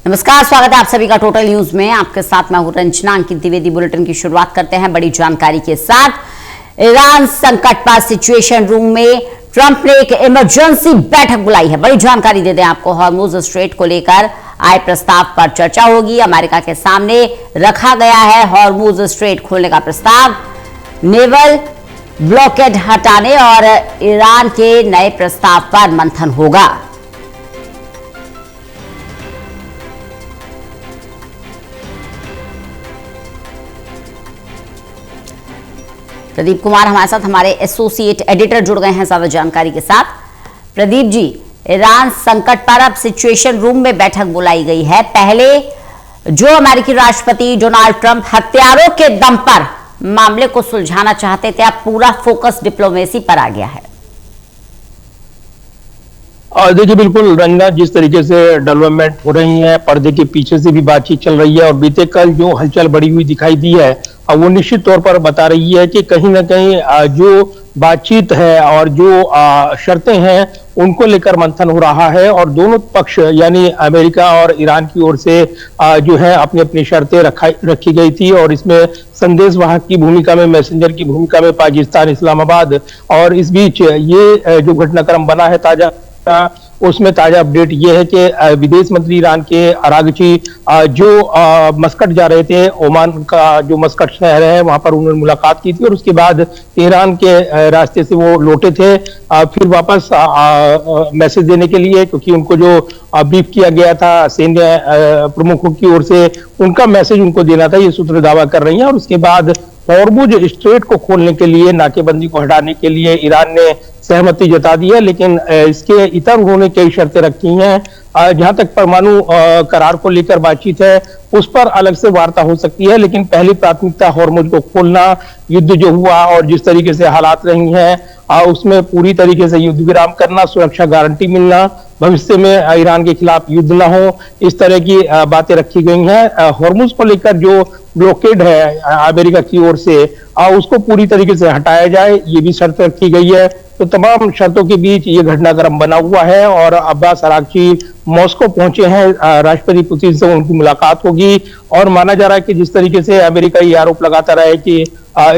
नमस्कार, स्वागत है आप सभी का टोटल न्यूज में। आपके साथ मैं हूं रंजना। अंकित द्विवेदी। बुलेटिन की शुरुआत करते हैं बड़ी जानकारी के साथ। ईरान संकट पर सिचुएशन रूम में ट्रंप ने एक इमरजेंसी बैठक बुलाई है। बड़ी जानकारी दे दें आपको, हॉर्मुज स्ट्रेट को लेकर आए प्रस्ताव पर चर्चा होगी। अमेरिका के सामने रखा गया है हॉर्मुज स्ट्रेट खोलने का प्रस्ताव। नेवल ब्लॉकेड हटाने और ईरान के नए प्रस्ताव पर मंथन होगा। प्रदीप कुमार हमारे साथ, हमारे एसोसिएट एडिटर जुड़ गए हैं ज्यादा जानकारी के साथ। प्रदीप जी, ईरान संकट पर अब सिचुएशन रूम में बैठक बुलाई गई है। पहले जो अमेरिकी राष्ट्रपति डोनाल्ड ट्रंप हथियारों के दम पर मामले को सुलझाना चाहते थे, अब पूरा फोकस डिप्लोमेसी पर आ गया है। देखिए, बिल्कुल रंजना, जिस तरीके से डेवलपमेंट हो रही है, पर्दे के पीछे से भी बातचीत चल रही है और बीते कल जो हलचल बढ़ी हुई दिखाई दी है, वो निश्चित तौर पर बता रही है कि कहीं ना कहीं जो बातचीत है और जो शर्तें हैं उनको लेकर मंथन हो रहा है और दोनों पक्ष यानी अमेरिका और ईरान की ओर से जो है अपनी अपनी शर्तें रखी गई थी और इसमें संदेशवाहक की भूमिका में, मैसेंजर की भूमिका में पाकिस्तान, इस्लामाबाद। और इस बीच ये जो घटनाक्रम बना है ताजा, उसमें ताजा अपडेट ये है कि विदेश मंत्री ईरान के अरागची जो मस्कट जा रहे थे, ओमान का जो मस्कट शहर है वहां पर उन्होंने मुलाकात की थी और उसके बाद तेहरान के रास्ते से वो लौटे थे फिर वापस मैसेज देने के लिए, क्योंकि उनको जो ब्रीफ किया गया था सैन्य प्रमुखों की ओर से, उनका मैसेज उनको देना था, ये सूत्र दावा कर रही है। और उसके बाद हॉर्मुज स्ट्रेट को खोलने के लिए, नाकेबंदी को हटाने के लिए ईरान ने सहमति जता दी है, लेकिन इसके इतर उन्होंने कई शर्तें रखी हैं। जहां तक परमाणु करार को लेकर बातचीत है उस पर अलग से वार्ता हो सकती है, लेकिन पहली प्राथमिकता हॉर्मुज को खोलना, युद्ध जो हुआ और जिस तरीके से हालात रही हैं उसमें पूरी तरीके से युद्ध विराम करना, सुरक्षा गारंटी मिलना, भविष्य में ईरान के खिलाफ युद्ध न हो, इस तरह की बातें रखी गई हैं। हॉर्मुज को लेकर जो ब्लॉकेड है अमेरिका की ओर से उसको पूरी तरीके से हटाया जाए, ये भी शर्त रखी गई है। तो तमाम शर्तों के बीच ये घटनाक्रम बना हुआ है और अब्बास अरागची मॉस्को पहुंचे हैं, राष्ट्रपति पुतिन से उनकी मुलाकात होगी। और माना जा रहा है कि जिस तरीके से अमेरिका ये आरोप लगाता रहा है कि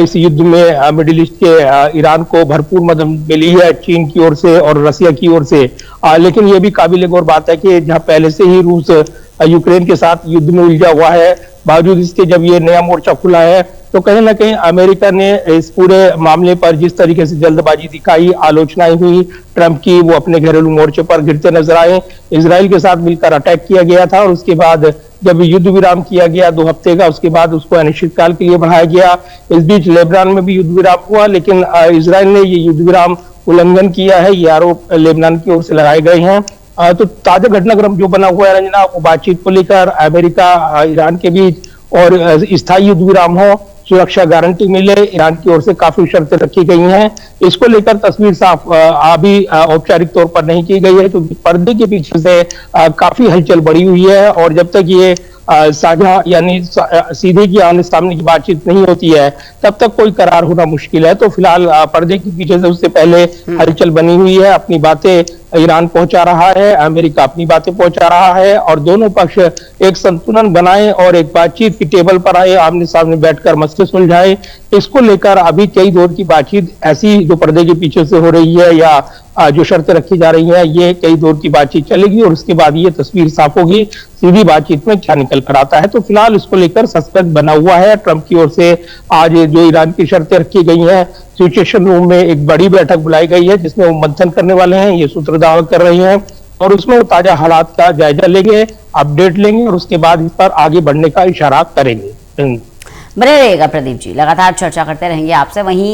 इस युद्ध में मिडिल ईस्ट के ईरान को भरपूर मदद मिली है चीन की ओर से और रसिया की ओर से, लेकिन ये भी काबिल गौर बात है कि जहां पहले से ही रूस यूक्रेन के साथ युद्ध में उलझा हुआ है, बावजूद इसके जब ये नया मोर्चा खुला है तो कहीं ना कहीं अमेरिका ने इस पूरे मामले पर जिस तरीके से जल्दबाजी दिखाई, आलोचनाएं हुई ट्रंप की, वो अपने घरेलू मोर्चे पर गिरते नजर आए। इजराइल के साथ मिलकर अटैक किया गया था और उसके बाद जब युद्ध विराम किया गया 2 हफ्ते का, उसके बाद उसको अनिश्चितकाल के लिए बढ़ाया गया। इस बीच लेबनान में भी युद्ध विराम हुआ, लेकिन इजराइल ने ये युद्ध विराम उल्लंघन किया है, ये आरोप लेबनान की ओर से लगाए गए हैं। तो ताजा घटनाक्रम जो बना हुआ है रंजना, वो बातचीत को लेकर अमेरिका ईरान के बीच और स्थायी युद्ध विराम हो, सुरक्षा गारंटी मिले, ईरान की ओर से काफी शर्तें रखी गई हैं। इसको लेकर तस्वीर साफ अभी औपचारिक तौर पर नहीं की गई है, क्योंकि पर्दे के पीछे से काफी हलचल बढ़ी हुई है और जब तक ये साझा यानी सीधे की आमने सामने की बातचीत नहीं होती है तब तक कोई करार होना मुश्किल है। तो फिलहाल पर्दे के पीछे से उससे पहले हलचल बनी हुई है, अपनी बातें ईरान पहुंचा रहा है, अमेरिका अपनी बातें पहुंचा रहा है और दोनों पक्ष एक संतुलन बनाए और एक बातचीत की टेबल पर आए, आमने सामने बैठकर मसले सुलझाए। इसको लेकर अभी कई दौर की बातचीत ऐसी जो पर्दे के पीछे से हो रही है या जो शर्तें रखी जा रही हैं, ये कई दौर की बातचीत चलेगी और उसके बाद ये तस्वीर साफ होगी सीधी बातचीत में क्या निकल कर आता है। तो फिलहाल इसको लेकर सस्पेंस बना हुआ है। ट्रंप की ओर से आज जो ईरान की शर्तें रखी गई हैं, सिचुएशन रूम में एक बड़ी बैठक बुलाई गई है जिसमें वो मंथन करने वाले हैं, ये सूत्र दावा कर रही हैं और उसमें वो ताजा हालात का जायजा लेंगे, अपडेट लेंगे और उसके बाद इस पर आगे बढ़ने का इशारा करेंगे। बने रहिएगा प्रदीप जी, लगातार चर्चा करते रहेंगे आपसे। वहीं